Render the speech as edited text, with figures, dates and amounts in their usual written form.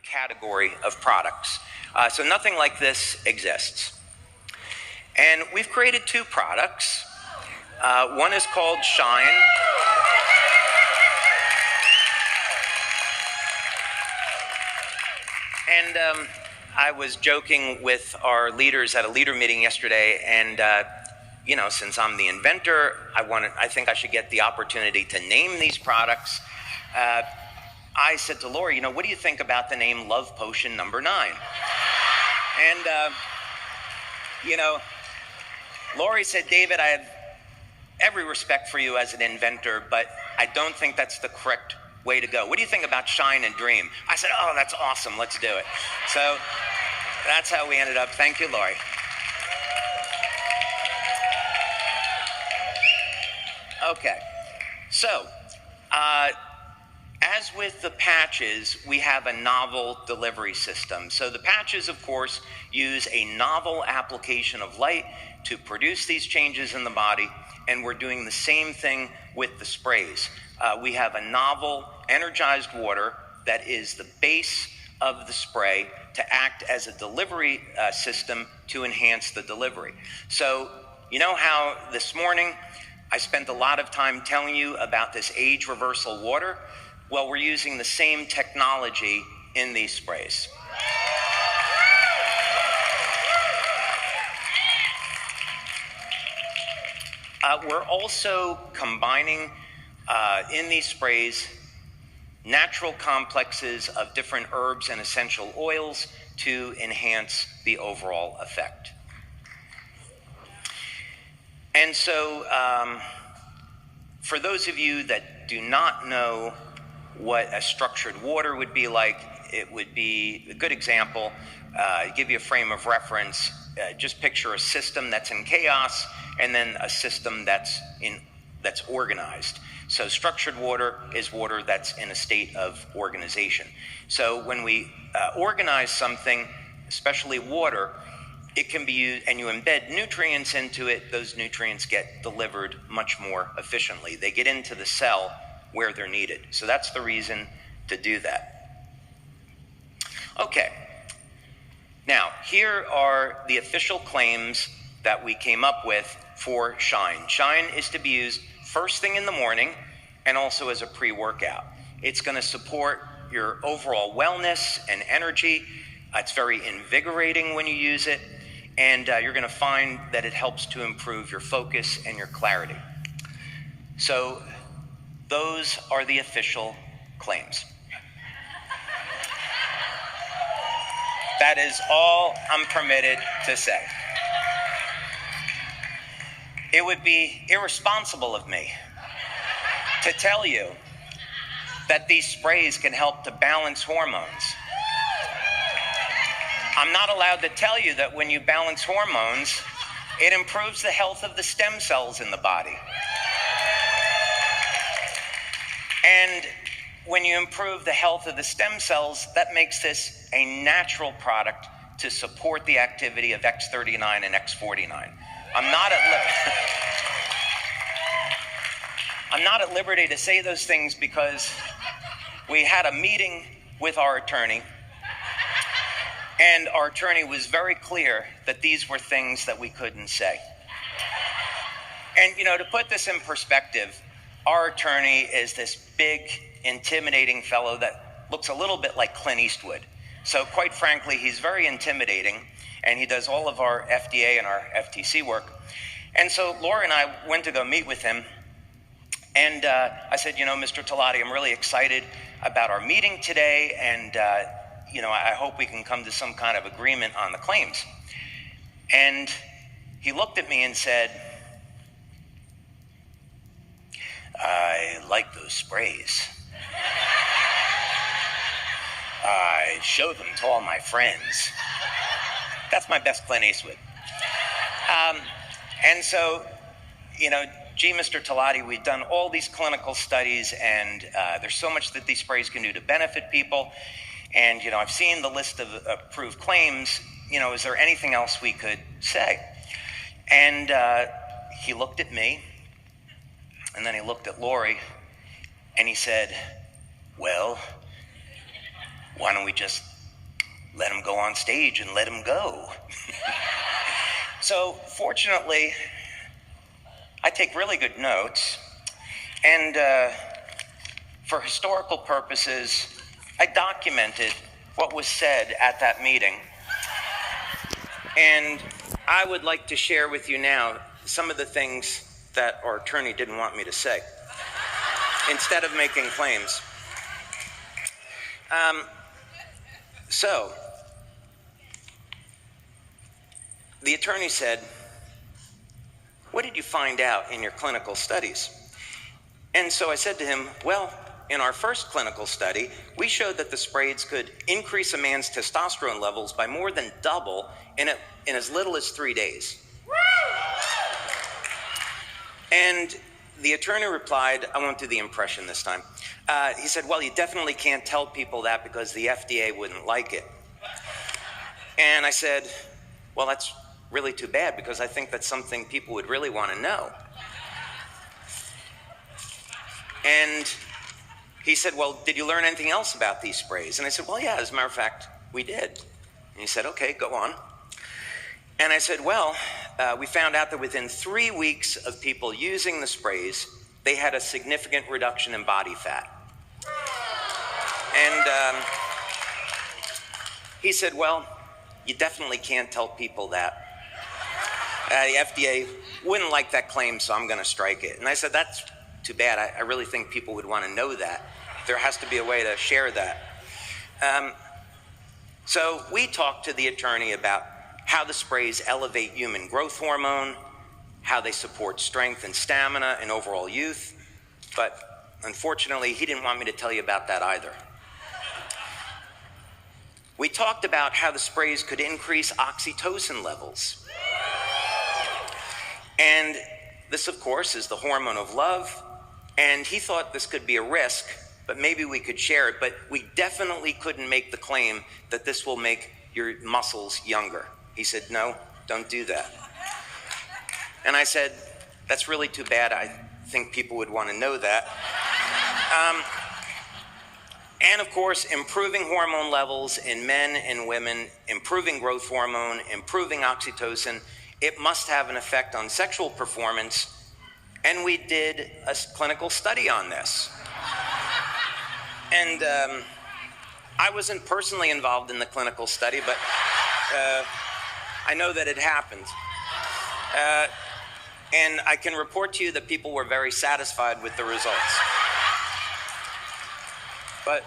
category of products. So nothing like this exists. And we've created two products. One is called Shine. And I was joking with our leaders at a leader meeting yesterday, and you know, since I'm the inventor, I think I should get the opportunity to name these products. I said to Lori, you know, what do you think about the name Love Potion number 9? And you know, Lori said, David, I have every respect for you as an inventor, but I don't think that's the correct way to go. What do you think about Shine and Dream? I said, oh, that's awesome. Let's do it. So that's how we ended up. Thank you, Lori. Okay. So, as with the patches, we have a novel delivery system. So the patches, of course, use a novel application of light to produce these changes in the body, and we're doing the same thing with the sprays. We have a novel energized water that is the base of the spray to act as a delivery system to enhance the delivery. So you know how this morning I spent a lot of time telling you about this age reversal water? Well, we're using the same technology in these sprays. We're also combining in these sprays natural complexes of different herbs and essential oils to enhance the overall effect. And so for those of you that do not know what a structured water would be like, it would be a good example. Give you a frame of reference. Just picture a system that's in chaos and then a system that's organized. So structured water is water that's in a state of organization. So when we organize something, especially water, it can be used, and you embed nutrients into it, those nutrients get delivered much more efficiently. They get into the cell where they're needed. So that's the reason to do that. Okay. Now, here are the official claims that we came up with for Shine. Shine is to be used first thing in the morning and also as a pre-workout. It's going to support your overall wellness and energy. It's very invigorating when you use it, and you're going to find that it helps to improve your focus and your clarity. So those are the official claims. That is all I'm permitted to say. It would be irresponsible of me to tell you that these sprays can help to balance hormones. I'm not allowed to tell you that when you balance hormones, it improves the health of the stem cells in the body. And when you improve the health of the stem cells, that makes this a natural product to support the activity of X39 and X49. I'm not at liberty to say those things because we had a meeting with our attorney, and our attorney was very clear that these were things that we couldn't say. And, you know, to put this in perspective, our attorney is this big, intimidating fellow that looks a little bit like Clint Eastwood. So quite frankly, he's very intimidating, and he does all of our FDA and our FTC work. And so Laura and I went to go meet with him, and I said, you know, Mr. Talati, I'm really excited about our meeting today, and you know, I hope we can come to some kind of agreement on the claims. And he looked at me and said, I like those sprays. I show them to all my friends. That's my best Clint Eastwood. And so, you know, gee, Mr. Talati, we've done all these clinical studies, and there's so much that these sprays can do to benefit people. And, you know, I've seen the list of approved claims. You know, is there anything else we could say? And he looked at me, and then he looked at Lori, and he said, well, why don't we just let him go on stage and let him go. So fortunately, I take really good notes, and for historical purposes, I documented what was said at that meeting. And I would like to share with you now some of the things that our attorney didn't want me to say, instead of making claims. So, the attorney said, "What did you find out in your clinical studies?" And so I said to him, "Well, in our first clinical study, we showed that the sprays could increase a man's testosterone levels by more than double in as little as 3 days." And the attorney replied, I won't do the impression this time. He said, "Well, you definitely can't tell people that because the FDA wouldn't like it." And I said, "Well, that's really too bad because I think that's something people would really want to know." And he said, "Well, did you learn anything else about these sprays?" And I said, "Well, yeah, as a matter of fact, we did." And he said, "Okay, go on." And I said, "Well, we found out that within 3 weeks of people using the sprays, they had a significant reduction in body fat." And he said, "Well, you definitely can't tell people that. The FDA wouldn't like that claim, so I'm going to strike it." And I said, "That's too bad. I really think people would want to know that. There has to be a way to share that." So we talked to the attorney about how the sprays elevate human growth hormone, how they support strength and stamina and overall youth. But unfortunately, he didn't want me to tell you about that either. We talked about how the sprays could increase oxytocin levels. And this, of course, is the hormone of love. And he thought this could be a risk, but maybe we could share it. But we definitely couldn't make the claim that this will make your muscles younger. He said, "No, don't do that." And I said, "That's really too bad. I think people would want to know that." And of course, improving hormone levels in men and women, improving growth hormone, improving oxytocin, it must have an effect on sexual performance. And we did a clinical study on this. And I wasn't personally involved in the clinical study, but I know that it happened. And I can report to you that people were very satisfied with the results. But